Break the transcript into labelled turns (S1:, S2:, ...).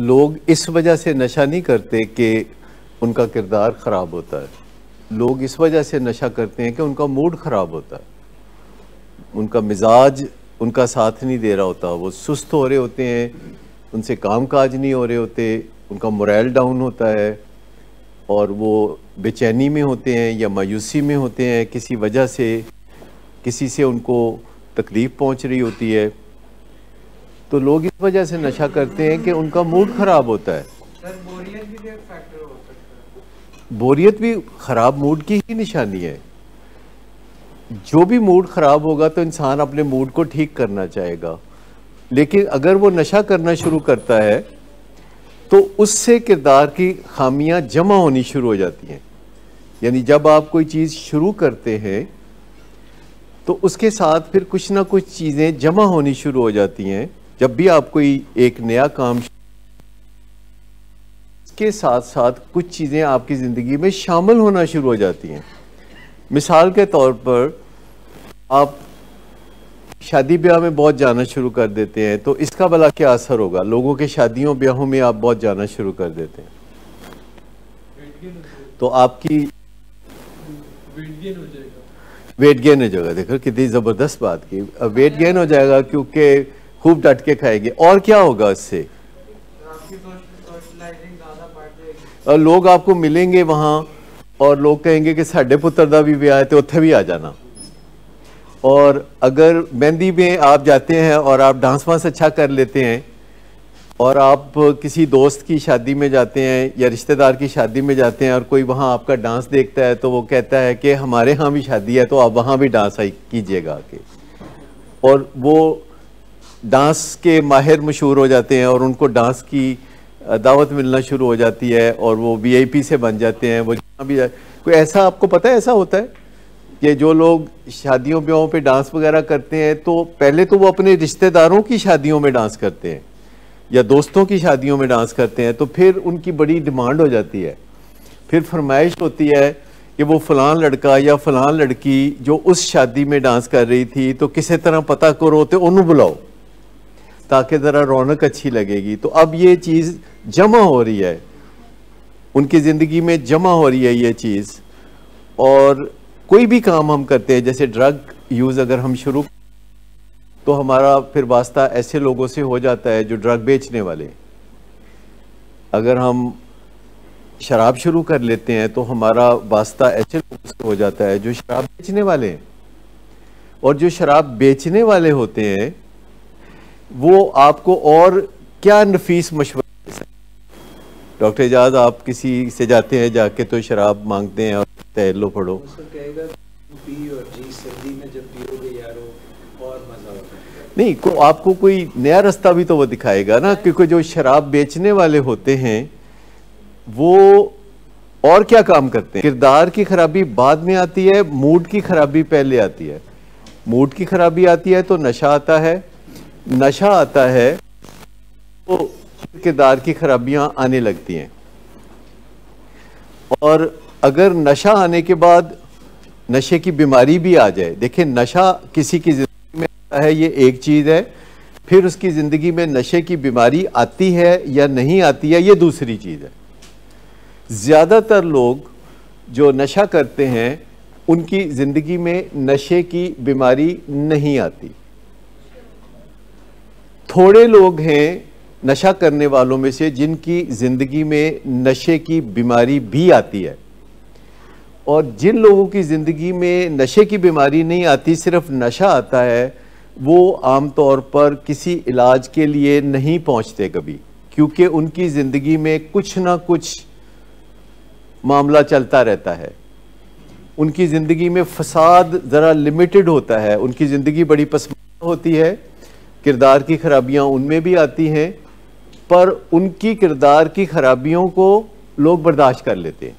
S1: लोग इस वजह से नशा नहीं करते कि उनका किरदार ख़राब होता है, लोग इस वजह से नशा करते हैं कि उनका मूड ख़राब होता है, उनका मिजाज उनका साथ नहीं दे रहा होता, वो सुस्त हो रहे होते हैं, उनसे काम काज नहीं हो रहे होते, उनका मोरल डाउन होता है और वो बेचैनी में होते हैं या मायूसी में होते हैं, किसी वजह से किसी से उनको तकलीफ़ पहुंच रही होती है, तो लोग इस वजह से नशा करते हैं कि उनका मूड ख़राब होता है।
S2: सर बोरियत भी एक फैक्टर हो सकता है।
S1: बोरियत भी ख़राब मूड की ही निशानी है। जो भी मूड ख़राब होगा तो इंसान अपने मूड को ठीक करना चाहेगा, लेकिन अगर वो नशा करना शुरू करता है तो उससे किरदार की खामियां जमा होनी शुरू हो जाती हैं। यानी जब आप कोई चीज़ शुरू करते हैं तो उसके साथ फिर कुछ ना कुछ चीज़ें जमा होनी शुरू हो जाती हैं। जब भी आप कोई एक नया काम के साथ साथ कुछ चीज़ें आपकी ज़िंदगी में शामिल होना शुरू हो जाती हैं। मिसाल के तौर पर आप शादी ब्याह में बहुत जाना शुरू कर देते हैं, तो इसका भला क्या असर होगा? लोगों के शादियों ब्याहों में आप बहुत जाना शुरू कर देते हैं तो आपकी वेट गेन हो जाएगा। देखो कितनी ज़बरदस्त बात की, वेट गेन हो जाएगा क्योंकि खूब डट के खाएंगे। और क्या होगा इससे? और लोग आपको मिलेंगे वहाँ और लोग कहेंगे कि साढ़े पुत्र दा भी ब्याह है तो उत्थे भी आ जाना। और अगर मेहंदी में आप जाते हैं और आप डांस वांस अच्छा कर लेते हैं और आप किसी दोस्त की शादी में जाते हैं या रिश्तेदार की शादी में जाते हैं और कोई वहाँ आपका डांस देखता है तो वो कहता है कि हमारे यहाँ भी शादी है तो आप वहाँ भी डांस कीजिएगा आके, और वो डांस के माहिर मशहूर हो जाते हैं और उनको डांस की दावत मिलना शुरू हो जाती है और वो वीआईपी से बन जाते हैं। वो जहाँ भी कोई ऐसा आपको पता है ऐसा होता है कि जो लोग शादियों ब्याहों पे डांस वगैरह करते हैं तो पहले तो वो अपने रिश्तेदारों की शादियों में डांस करते हैं या दोस्तों की शादियों में डांस करते हैं, तो फिर उनकी बड़ी डिमांड हो जाती है, फिर फरमाइश होती है कि वो फ़लान लड़का या फ़लान लड़की जो उस शादी में डांस कर रही थी तो किसी तरह पता करो तो उन्हें बुलाओ ताकि ज़रा रौनक अच्छी लगेगी। तो अब ये चीज़ जमा हो रही है, उनकी ज़िंदगी में जमा हो रही है ये चीज़। और कोई भी काम हम करते हैं, जैसे ड्रग यूज़ अगर हम शुरू तो हमारा फिर वास्ता ऐसे लोगों से हो जाता है जो ड्रग बेचने वाले। अगर हम शराब शुरू कर लेते हैं तो हमारा वास्ता ऐसे लोगों से हो जाता है जो शराब बेचने वाले हैं। और जो शराब बेचने वाले होते हैं वो आपको और क्या नफीस मशवरा दे सकते हैं। डॉक्टर एजाज, आप किसी से जाते हैं जाके तो शराब मांगते हैं और लो पढ़ो,
S2: कहेगा पी और जी, सर्दी में जब पियोगे यारो और मजा होगा।
S1: नहीं को आपको कोई नया रास्ता भी तो वो दिखाएगा ना, क्योंकि जो शराब बेचने वाले होते हैं वो और क्या काम करते हैं। किरदार की खराबी बाद में आती है, मूड की खराबी पहले आती है। मूड की खराबी आती है तो नशा आता है, नशा आता है तो किरदार की खराबियां आने लगती हैं। और अगर नशा आने के बाद नशे की बीमारी भी आ जाए, देखिए नशा किसी की जिंदगी में आता है ये एक चीज़ है, फिर उसकी ज़िंदगी में नशे की बीमारी आती है या नहीं आती है ये दूसरी चीज़ है। ज़्यादातर लोग जो नशा करते हैं उनकी ज़िंदगी में नशे की बीमारी नहीं आती। थोड़े लोग हैं नशा करने वालों में से जिनकी ज़िंदगी में नशे की बीमारी भी आती है, और जिन लोगों की ज़िंदगी में नशे की बीमारी नहीं आती, सिर्फ नशा आता है, वो आमतौर पर किसी इलाज के लिए नहीं पहुंचते कभी, क्योंकि उनकी ज़िंदगी में कुछ ना कुछ मामला चलता रहता है। उनकी ज़िंदगी में फसाद ज़रा लिमिटेड होता है, उनकी ज़िंदगी बड़ी पसमानदा होती है, किरदार की खराबियाँ उनमें भी आती हैं, पर उनकी किरदार की खराबियों को लोग बर्दाश्त कर लेते हैं।